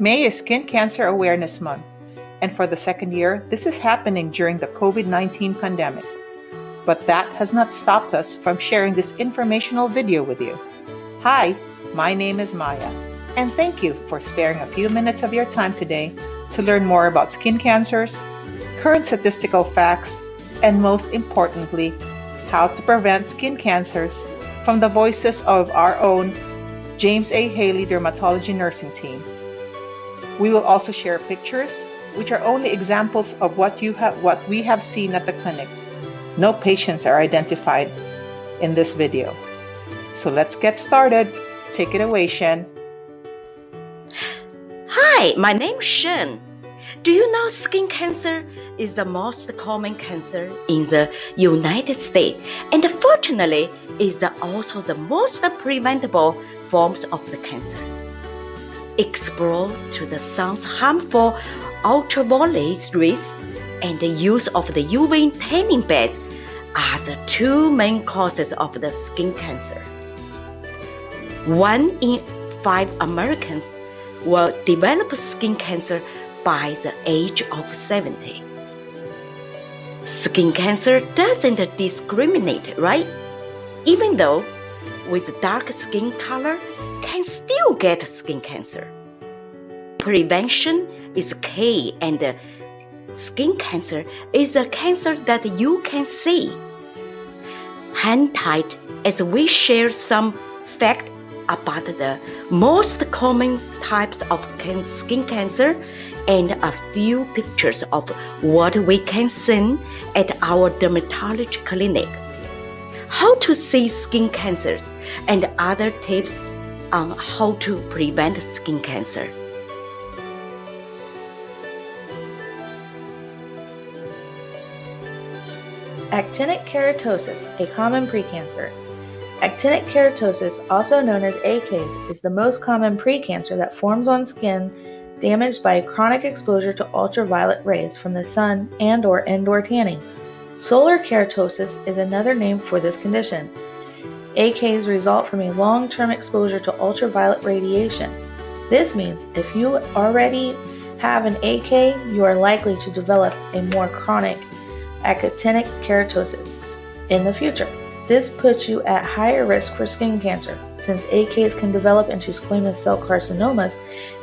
May is Skin Cancer Awareness Month, and for the second year, this is happening during the COVID-19 pandemic. But that has not stopped us from sharing this informational video with you. Hi, my name is Maya, and thank you for sparing a few minutes of your time today to learn more about skin cancers, current statistical facts, and most importantly, how to prevent skin cancers from the voices of our own James A. Haley Dermatology Nursing Team. We will also share pictures, which are only examples of what we have seen at the clinic. No patients are identified in this video. So let's get started. Take it away, Shen. Hi, my name is Shen. Do you know skin cancer is the most common cancer in the United States, and fortunately is also the most preventable forms of the cancer? Explore to the sun's harmful ultraviolet rays and the use of the UV tanning bed are the two main causes of the skin cancer. 1 in 5 Americans will develop skin cancer by the age of 70. Skin cancer doesn't discriminate, right? Even though with dark skin color can still get skin cancer. Prevention is key, and skin cancer is a cancer that you can see. Hang tight as we share some facts about the most common types of skin cancer and a few pictures of what we can see at our dermatology clinic. How to see skin cancers and other tips on how to prevent skin cancer. Actinic keratosis, a common precancer. Actinic keratosis, also known as AKs, is the most common precancer that forms on skin damaged by chronic exposure to ultraviolet rays from the sun and/or indoor tanning. Solar keratosis is another name for this condition. AKs result from a long-term exposure to ultraviolet radiation. This means if you already have an AK, you are likely to develop a more chronic actinic keratosis in the future. This puts you at higher risk for skin cancer, since AKs can develop into squamous cell carcinomas,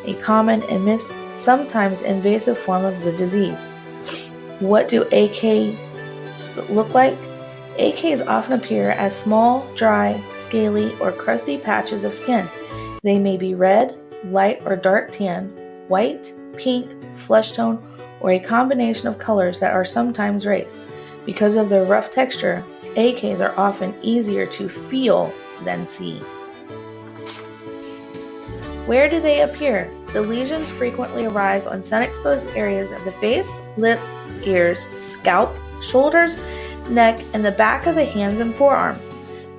a common and sometimes invasive form of the disease. What do AK look like? AKs often appear as small, dry, scaly, or crusty patches of skin. They may be red, light or dark tan, white, pink, flesh tone, or a combination of colors that are sometimes raised. Because of their rough texture, AKs are often easier to feel than see. Where do they appear? The lesions frequently arise on sun-exposed areas of the face, lips, ears, scalp, shoulders, neck, and the back of the hands and forearms.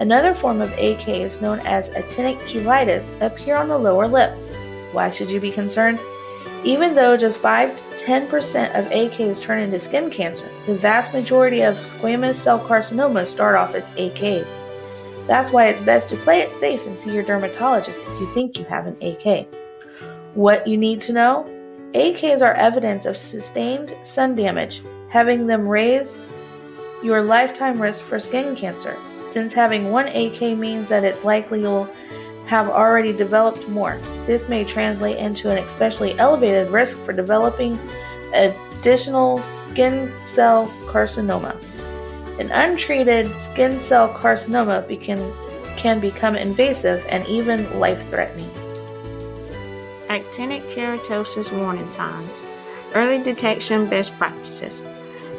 Another form of AKs, known as actinic cheilitis, appear on the lower lip. Why should you be concerned? Even though just 5 to 10% of AKs turn into skin cancer, the vast majority of squamous cell carcinomas start off as AKs. That's why it's best to play it safe and see your dermatologist if you think you have an AK. What you need to know? AKs are evidence of sustained sun damage, having them raise your lifetime risk for skin cancer. Since having one AK means that it's likely you'll have already developed more. This may translate into an especially elevated risk for developing additional skin cell carcinoma. An untreated skin cell carcinoma can become invasive and even life-threatening. Actinic keratosis warning signs. Early detection best practices.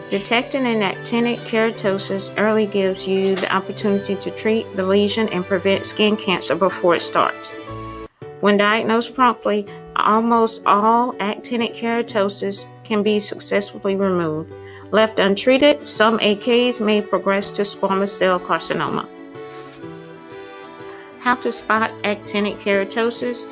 Detecting an actinic keratosis early gives you the opportunity to treat the lesion and prevent skin cancer before it starts. When diagnosed promptly, almost all actinic keratosis can be successfully removed. Left untreated, some AKs may progress to squamous cell carcinoma. How to spot actinic keratosis?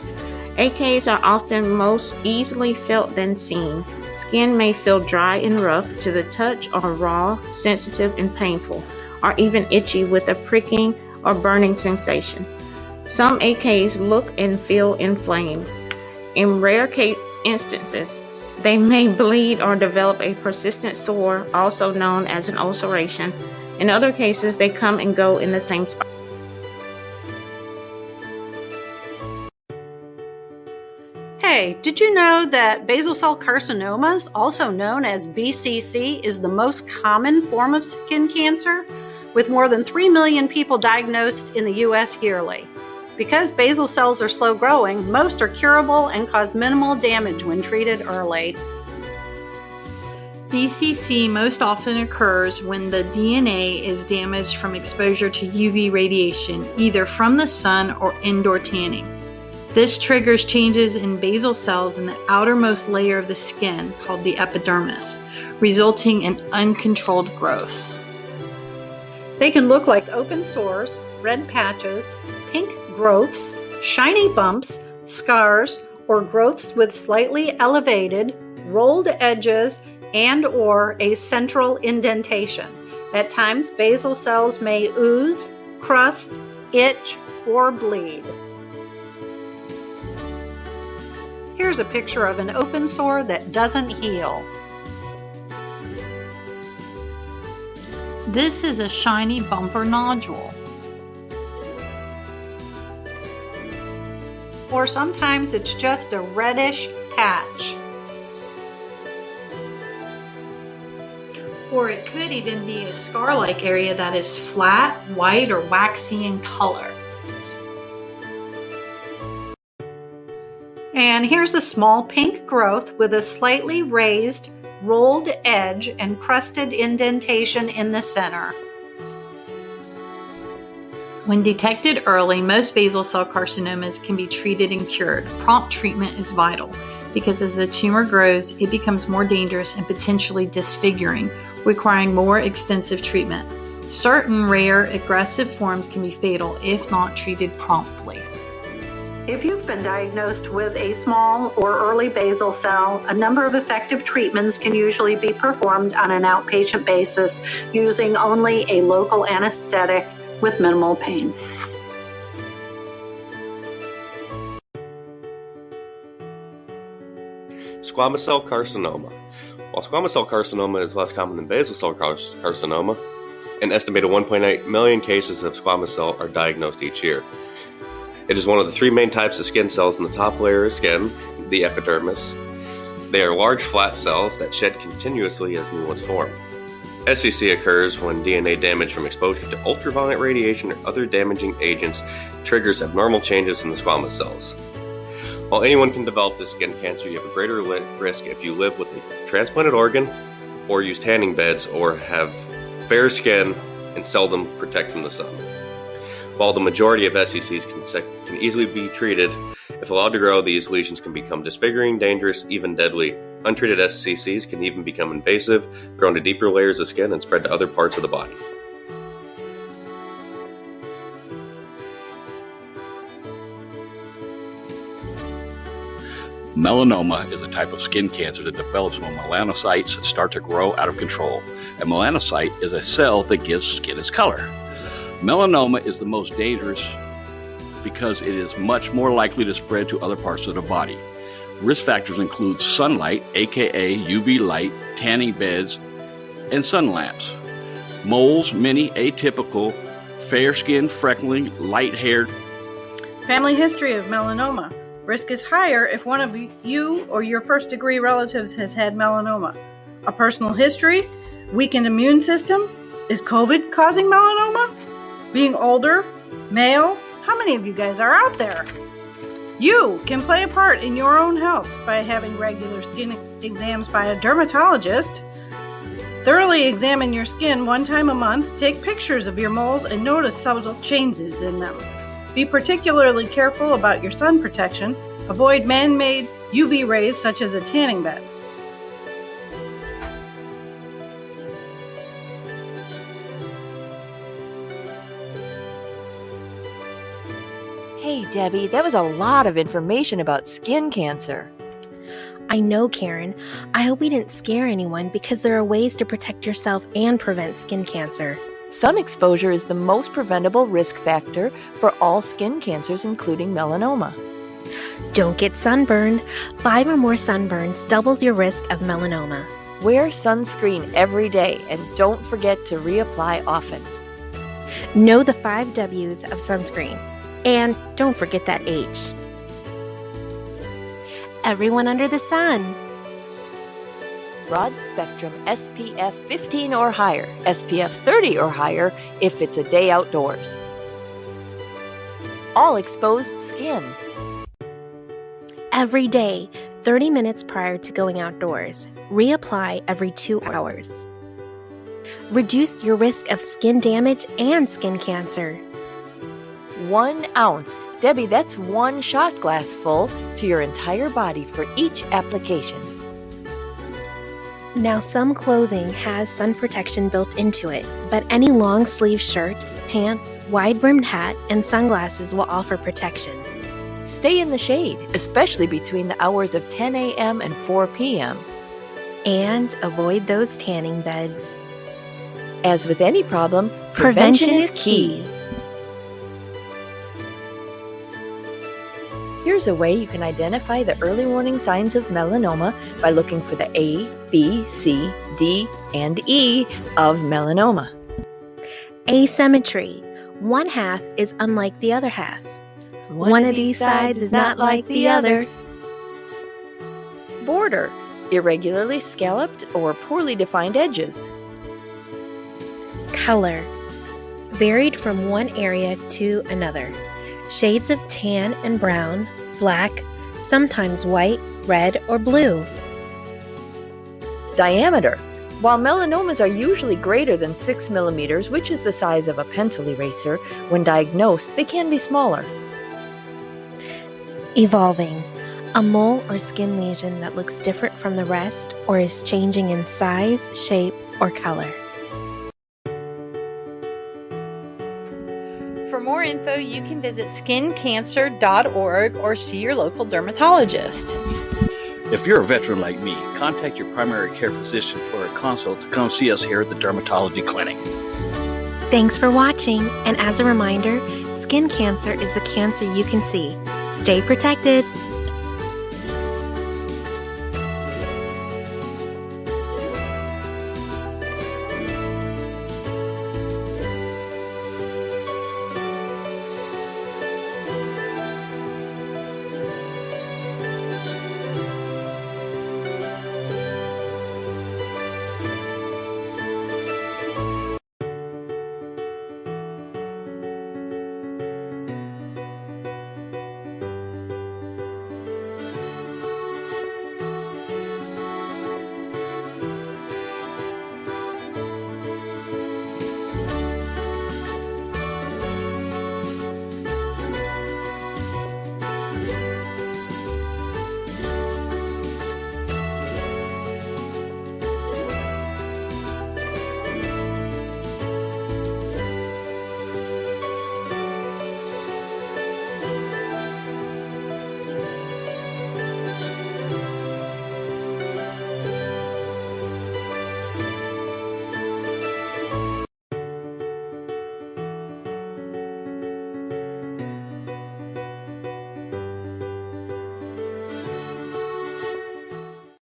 AKs are often most easily felt than seen. Skin may feel dry and rough to the touch, or raw, sensitive, and painful, or even itchy with a pricking or burning sensation. Some AKs look and feel inflamed. In rare instances, they may bleed or develop a persistent sore, also known as an ulceration. In other cases, they come and go in the same spot. Hey, did you know that basal cell carcinomas, also known as BCC, is the most common form of skin cancer, with more than 3 million people diagnosed in the U.S. yearly? Because basal cells are slow growing, most are curable and cause minimal damage when treated early. BCC most often occurs when the DNA is damaged from exposure to UV radiation, either from the sun or indoor tanning. This triggers changes in basal cells in the outermost layer of the skin, called the epidermis, resulting in uncontrolled growth. They can look like open sores, red patches, pink growths, shiny bumps, scars, or growths with slightly elevated, rolled edges, and/or a central indentation. At times, basal cells may ooze, crust, itch, or bleed. Here's a picture of an open sore that doesn't heal. This is a shiny bump or nodule. Or sometimes it's just a reddish patch. Or it could even be a scar-like area that is flat, white, or waxy in color. And here's a small pink growth with a slightly raised, rolled edge and crusted indentation in the center. When detected early, most basal cell carcinomas can be treated and cured. Prompt treatment is vital because as the tumor grows, it becomes more dangerous and potentially disfiguring, requiring more extensive treatment. Certain rare, aggressive forms can be fatal if not treated promptly. If you've been diagnosed with a small or early basal cell, a number of effective treatments can usually be performed on an outpatient basis using only a local anesthetic with minimal pain. Squamous cell carcinoma. While squamous cell carcinoma is less common than basal cell carcinoma, an estimated 1.8 million cases of squamous cell are diagnosed each year. It is one of the three main types of skin cells in the top layer of skin, the epidermis. They are large flat cells that shed continuously as new ones form. SCC occurs when DNA damage from exposure to ultraviolet radiation or other damaging agents triggers abnormal changes in the squamous cells. While anyone can develop this skin cancer, you have a greater risk if you live with a transplanted organ or use tanning beds or have fair skin and seldom protect from the sun. While the majority of SCCs can easily be treated, if allowed to grow, these lesions can become disfiguring, dangerous, even deadly. Untreated SCCs can even become invasive, grow into deeper layers of skin, and spread to other parts of the body. Melanoma is a type of skin cancer that develops when melanocytes start to grow out of control. A melanocyte is a cell that gives skin its color. Melanoma is the most dangerous because it is much more likely to spread to other parts of the body. Risk factors include sunlight, aka UV light, tanning beds, and sun lamps. Moles, many atypical, fair-skinned, freckling, light-haired. Family history of melanoma. Risk is higher if one of you or your first-degree relatives has had melanoma. A personal history, weakened immune system. Is COVID causing melanoma? Being older, male. How many of you guys are out there? You can play a part in your own health by having regular skin exams by a dermatologist. Thoroughly examine your skin one time a month. Take pictures of your moles and notice subtle changes in them. Be particularly careful about your sun protection. Avoid man-made UV rays such as a tanning bed. Hey, Debbie, that was a lot of information about skin cancer. I know, Karen. I hope we didn't scare anyone because there are ways to protect yourself and prevent skin cancer. Sun exposure is the most preventable risk factor for all skin cancers, including melanoma. Don't get sunburned. 5 or more sunburns doubles your risk of melanoma. Wear sunscreen every day and don't forget to reapply often. Know the 5 W's of sunscreen. And don't forget that H. Everyone under the sun. Broad spectrum SPF 15 or higher, SPF 30 or higher if it's a day outdoors. All exposed skin. Every day, 30 minutes prior to going outdoors. Reapply every 2 hours. Reduce your risk of skin damage and skin cancer. 1 ounce. Debbie, that's 1 shot glass full to your entire body for each application. Now, some clothing has sun protection built into it, but any long sleeve shirt, pants, wide brimmed hat, and sunglasses will offer protection. Stay in the shade, especially between the hours of 10 a.m. and 4 p.m. And avoid those tanning beds. As with any problem, Prevention is key. Here's a way you can identify the early warning signs of melanoma by looking for the A, B, C, D, and E of melanoma. Asymmetry. One half is unlike the other half. One of these sides is not like the other. Border. Irregularly scalloped or poorly defined edges. Color. Varied from one area to another. Shades of tan and brown, black, sometimes white, red, or blue. Diameter. While melanomas are usually greater than 6 millimeters, which is the size of a pencil eraser, when diagnosed, they can be smaller. Evolving. A mole or skin lesion that looks different from the rest or is changing in size, shape, or color. For more info, you can visit skincancer.org or see your local dermatologist. If you're a veteran like me, contact your primary care physician for a consult to come see us here at the Dermatology Clinic. Thanks for watching, and as a reminder, skin cancer is a cancer you can see. Stay protected.